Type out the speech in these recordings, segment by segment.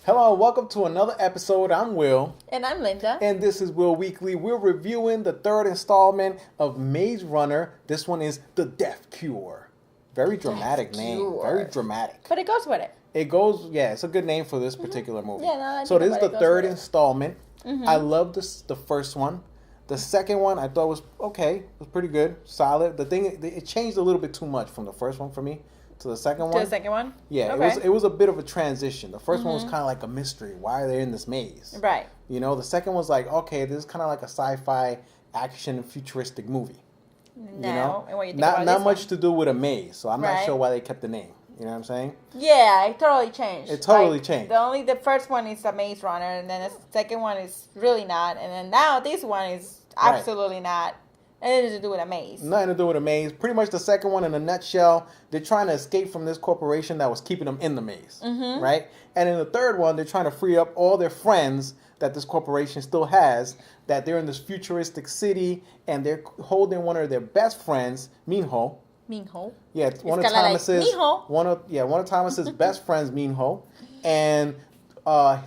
Hello, welcome to another episode. I'm Will. And I'm Linda. And this is Will Weekly. We're reviewing the third installment of Maze Runner. This one is The Death Cure. Very dramatic name. Very dramatic. But it goes with it. It goes, yeah, it's a good name for this particular movie. Yeah, no, I so think this is the third installment. Mm-hmm. I love the first one. The second one I thought was okay. It was pretty good. Solid. The thing, it changed a little bit too much from the first one for me. To the second one? To the second one? Yeah, okay. it was a bit of a transition. The first one was kind of like a mystery. Why are they in this maze? Right. You know, the second was like, okay, this is kind of like a sci-fi action futuristic movie. No. You know? And what you think not about not this much one? to do with a maze, so I'm not Right. sure why they kept the name. You know what I'm saying? Yeah, it totally changed. It totally changed. The first one is a Maze Runner, and then the second one is really not, and then now this one is absolutely not. Anything to do with a maze. Nothing to do with a maze. Pretty much the second one in a nutshell. They're trying to escape from this corporation that was keeping them in the maze. Mm-hmm. Right? And in the third one, they're trying to free up all their friends that this corporation still has, that they're in this futuristic city, and they're holding one of their best friends, Minho. Minho. Yeah, one of kinda Thomas's like Minho. one of Thomas's best friends, Minho. And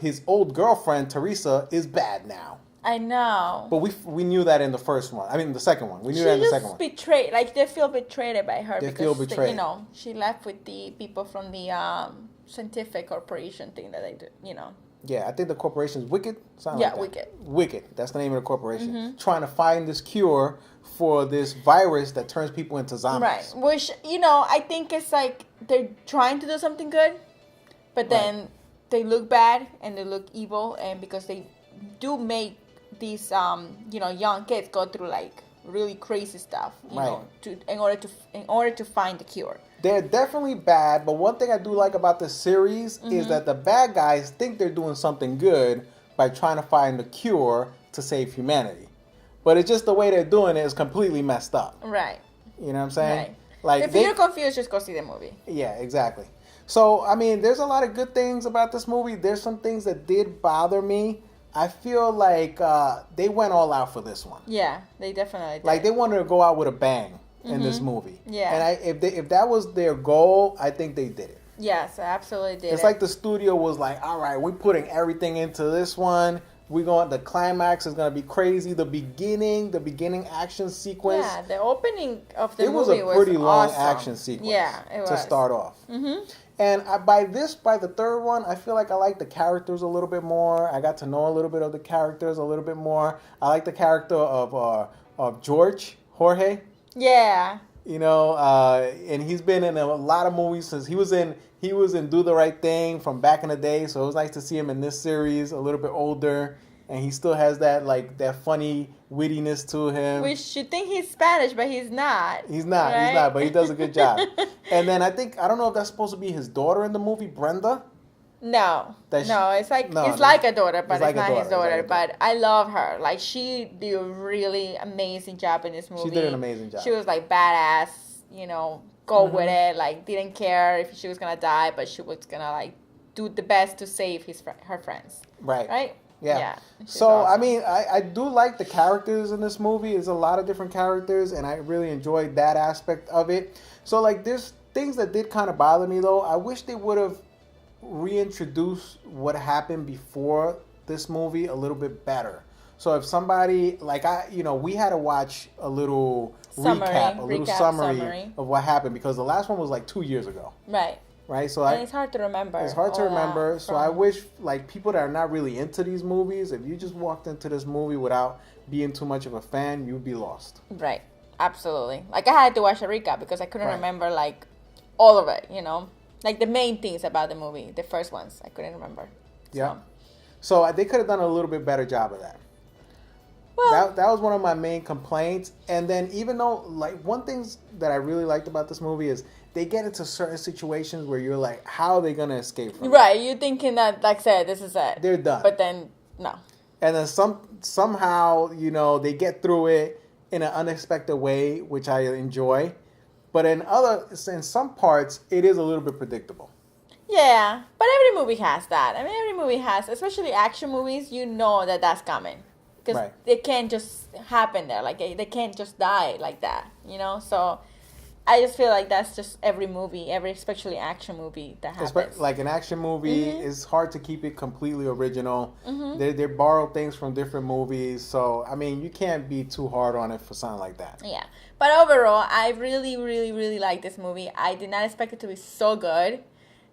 his old girlfriend, Teresa, is bad now. I know. But we knew that in the first one. I mean, the second one. We knew that in the second one. She just betrayed. Like, they feel betrayed by her. They because feel betrayed. she left with the people from the scientific corporation thing that they do, Yeah, I think the corporation is Wicked. Something Yeah, like that. Wicked. Wicked. That's the name of the corporation. Mm-hmm. Trying to find this cure for this virus that turns people into zombies. Right. Which, I think it's like they're trying to do something good, but then they look bad and they look evil, and because they do make these young kids go through like really crazy stuff, in order to find the cure. They're definitely bad, but one thing I do like about this series is that the bad guys think they're doing something good by trying to find the cure to save humanity. But it's just the way they're doing it is completely messed up. Right. You know what I'm saying? Right. Like if you're confused, just go see the movie. Yeah, exactly. So, I mean, there's a lot of good things about this movie. There's some things that did bother me. I feel like they went all out for this one. Yeah, they definitely did. Like, they wanted to go out with a bang in this movie. Yeah. And if that was their goal, I think they did it. Yes, I absolutely did. It's like the studio was like, all right, we're putting everything into this one. The climax is going to be crazy. The beginning action sequence. Yeah, the opening of the movie was movie a pretty long awesome. action sequence. Yeah, it was. To start off. Mm-hmm. And by the third one, I feel like I like the characters a little bit more. I got to know a little bit of the characters a little bit more. I like the character of Jorge. Yeah. And he's been in a lot of movies since he was in Do the Right Thing from back in the day. So it was nice to see him in this series, a little bit older, and he still has that funny wittiness to him. Which you think he's Spanish, but he's not. He's not, right? but he does a good job. And then I don't know if that's supposed to be his daughter in the movie, Brenda. No, it's like it's like a daughter, but it's not his daughter. But I love her. Like, she did a really amazing job in this movie. She did an amazing job. She was like badass, go with it. Like, didn't care if she was gonna die, but she was gonna like do the best to save her friends. Right. Right. Yeah. So awesome. I mean, I do like the characters in this movie. There's a lot of different characters, and I really enjoyed that aspect of it. So like, there's things that did kind of bother me though. I wish they would have reintroduce what happened before this movie a little bit better. So if somebody we had to watch a little summary of what happened, because the last one was like 2 years ago. Right. So and it's hard to remember. It's hard to remember. So I wish like people that are not really into these movies, if you just walked into this movie without being too much of a fan, you'd be lost. Right. Absolutely. Like, I had to watch a recap because I couldn't remember like all of it, Like the main things about the movie, the first ones, I couldn't remember. Yeah. So they could have done a little bit better job of that. Well, that was one of my main complaints. And then even though, like, one thing that I really liked about this movie is they get into certain situations where you're like, how are they going to escape from it? Right. You're thinking that, like I said, this is it. They're done. But then, no. And then somehow, they get through it in an unexpected way, which I enjoy. But in some parts, it is a little bit predictable. Yeah, but every movie has that. I mean, every movie has, especially action movies, that's coming. Because they can't just happen there. Like, they can't just die like that, So I just feel like that's just every movie, especially action movie that happens. Like an action movie, it's hard to keep it completely original. They borrow things from different movies, so I mean, you can't be too hard on it for something like that. Yeah, but overall, I really, really, really like this movie. I did not expect it to be so good,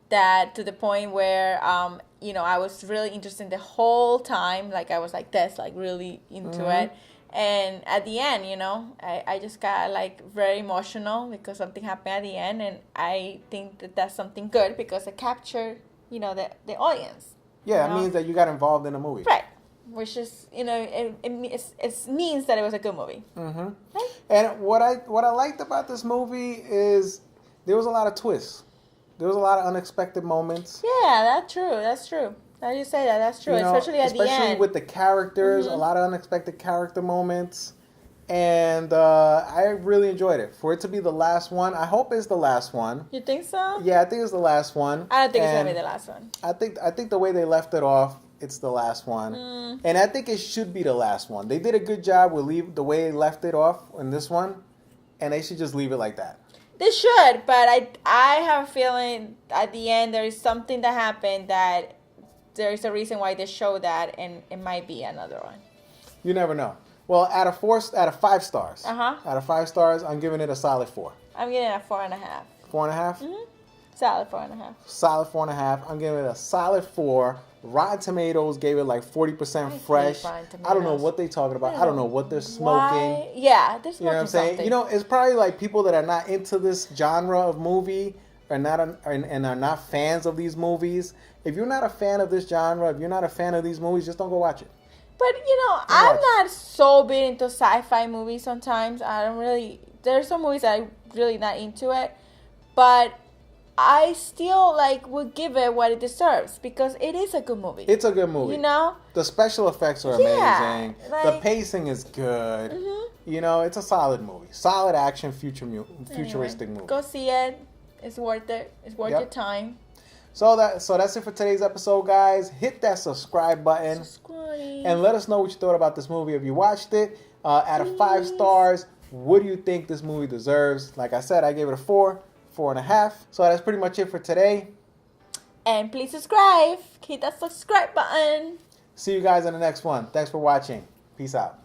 that to the point where I was really interested the whole time. Like I was like this, like really into it. And at the end, I just got like very emotional because something happened at the end, and I think that that's something good because it captured, the audience. Yeah, it means that you got involved in a movie. Right. Which is, it means that it was a good movie. Right? And what I liked about this movie is there was a lot of twists. There was a lot of unexpected moments. Yeah, that's true. Now you say that, that's true. Especially at the end. Especially with the characters, a lot of unexpected character moments. And I really enjoyed it. For it to be the last one, I hope it's the last one. You think so? Yeah, I think it's the last one. I don't think it's going to be the last one. I think the way they left it off, it's the last one. And I think it should be the last one. They did a good job with the way they left it off in this one. And they should just leave it like that. They should, but I have a feeling at the end there is something that happened that there's a reason why they show that, and it might be another one. You never know. Well, out of 5 stars. Out of 5 stars, I'm giving it a solid 4. I'm giving it a 4.5. 4.5? Solid 4.5. Solid 4.5. I'm giving it a solid 4. Rotten Tomatoes gave it like 40% fresh. I don't know what they're talking about. I don't know what they're smoking. Why? Yeah, they're smoking. You know what I'm saying? Something. It's probably like people that are not into this genre of movie and are not fans of these movies. If you're not a fan of this genre, if you're not a fan of these movies, just don't go watch it. But I'm not so big into sci-fi movies sometimes. There's some movies that I'm really not into it. But I still would give it what it deserves because it is a good movie. It's a good movie. The special effects are amazing. The pacing is good. It's a solid movie. Solid action, futuristic movie. Go see it. It's worth it. It's worth your time. So that's it for today's episode, guys. Hit that subscribe button. And let us know what you thought about this movie. If you watched it, out of 5 stars, what do you think this movie deserves? Like I said, I gave it a 4, 4.5. So that's pretty much it for today. And please subscribe. Hit that subscribe button. See you guys in the next one. Thanks for watching. Peace out.